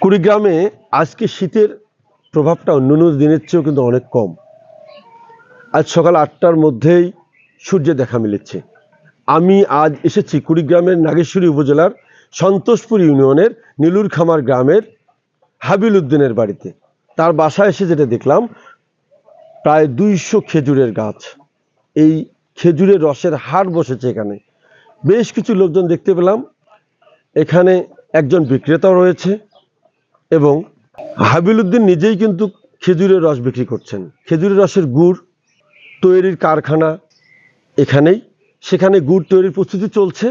কুড়িগ্রামে আজকে শীতের প্রভাবটা অন্যান্য দিনের চেয়েও কিন্তু অনেক কম। আজ সকাল 8টার মধ্যেই সূর্যের দেখা মিলেছে। আমি আজ এসেছি কুড়িগ্রামের নাগেশ্বরী উপজেলার সন্তোষপুর ইউনিয়নের নীলুরখামার গ্রামের হাবিল উদ্দিনের বাড়িতে। তার বাসায় এসে যেটা দেখলাম, প্রায় 200 খেজুরের গাছ। এই খেজুরের রসের হাট বসেছে এখানে। বেশ কিছু লোকজন দেখতে পেলাম। এখানে একজন বিক্রেতাও রয়েছে এবং হাবিল উদ্দিন নিজেই কিন্তু খেজুরের রস বিক্রি করছেন। খেজুরের রসের গুড় তৈরির কারখানা এখানেই, সেখানে গুড় তৈরির প্রস্তুতি চলছে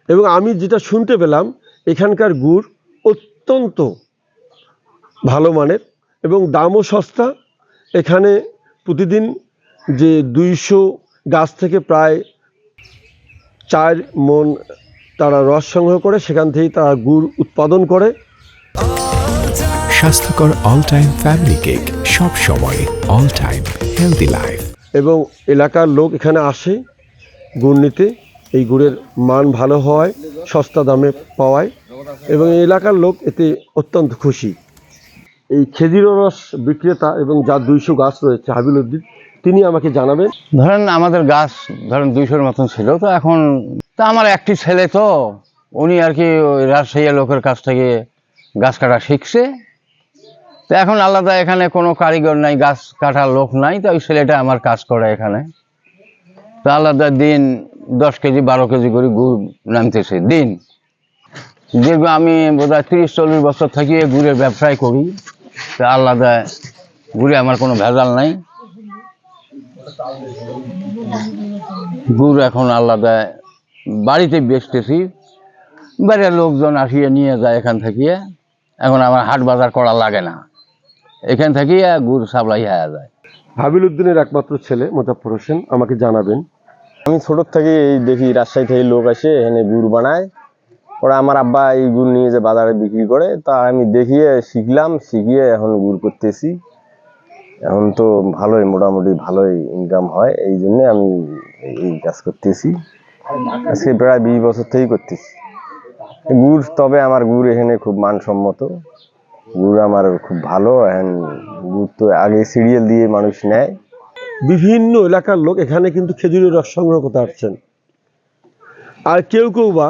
এবং আমি যেটা শুনতে পেলাম, এখানকার গুড় অত্যন্ত ভালো মানের এবং দামও সস্তা। এখানে প্রতিদিন যে 200 গাছ থেকে প্রায় 4 মণ তারা রস সংগ্রহ করে, সেখান থেকেই তারা গুড় উৎপাদন করে। স্বাস্থ্যকর অল টাইম ফ্যামিলি কেক, সব সময় অল টাইম হেলদি লাইফ। এবং এলাকার লোক এখানে আসে গুড় নিতে। এই গুড়ের মান ভালো হওয়ায়, সস্তা দামে পাওয়ায় এবং এই এলাকার লোক এতে অত্যন্ত খুশি। এই খেজুর রস বিক্রেতা এবং যার 200 গাছ রয়েছে হাবিল উদ্দিন, তিনি আমাকে জানাবেন। ধরেন আমাদের গাছ 200-র মতন ছিল, তো এখন তা আমার একটি ছেলে, তো উনি আর কি ওই রাজশাহী লোকের কাছ থেকে গাছ কাটা শিখছে। তো এখন আলাদা এখানে কোনো কারিগর নাই, গাছ কাটার লোক নাই, তো ওই ছেলেটা আমার কাজ করে এখানে। তো আলাদা দিন 10 কেজি 12 কেজি করে গুড় নামতেছে দিন। দীর্ঘ আমি বোধহয় 30-40 বছর থেকে গুড়ের ব্যবসায় করি। তো আলাদা গুড়ে আমার কোনো ভেজাল নাই। গুড় এখন আলাদা বাড়িতে বেচতেছি, বাইরের লোকজন আসিয়ে নিয়ে যায় এখান থেকে। এখন আমার হাট বাজার করা লাগে না, এখান থেকে গুড় সাপ্লাই হয়ে যায়। হাবিল উদ্দিনের একমাত্র ছেলে মোজাফফর হোসেন আমাকে জানাবেন। আমি ছোট থেকে এই দেখি রাজশাহী থেকে লোক আসে এখানে গুড় বানায়। ওরা আমার আব্বা এই গুড় নিয়ে যে বাজারে বিক্রি করে, তা আমি দেখিয়ে শিখলাম, শিখিয়ে এখন গুড় করতেছি। এখন তো ভালোই, মোটামুটি ভালোই ইনকাম হয়, এই জন্যে আমি এই কাজ করতেছি। আজকে প্রায় 20 বছর থেকেই করতেছি গুড়। তবে আমার গুড় এখানে খুব মানসম্মত, গুড় আমার খুব ভালো। এখন গুড় তো আগে সিরিয়াল দিয়ে মানুষ নেয়। বিভিন্ন এলাকার লোক এখানে কিন্তু খেজুরের রস সংগ্রহ করতে আসছেন, আর কেউ কেউ বা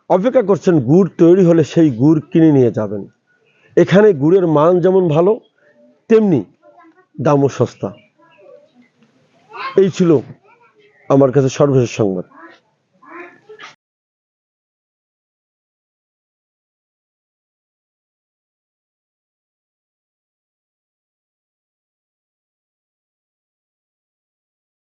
অপেক্ষা করছেন গুড় তৈরি হলে সেই গুড় কিনে নিয়ে যাবেন। এখানে গুড়ের মান যেমন ভালো, তেমনি দামও সস্তা। এই ছিল আমার কাছে সর্বশেষ সংবাদ।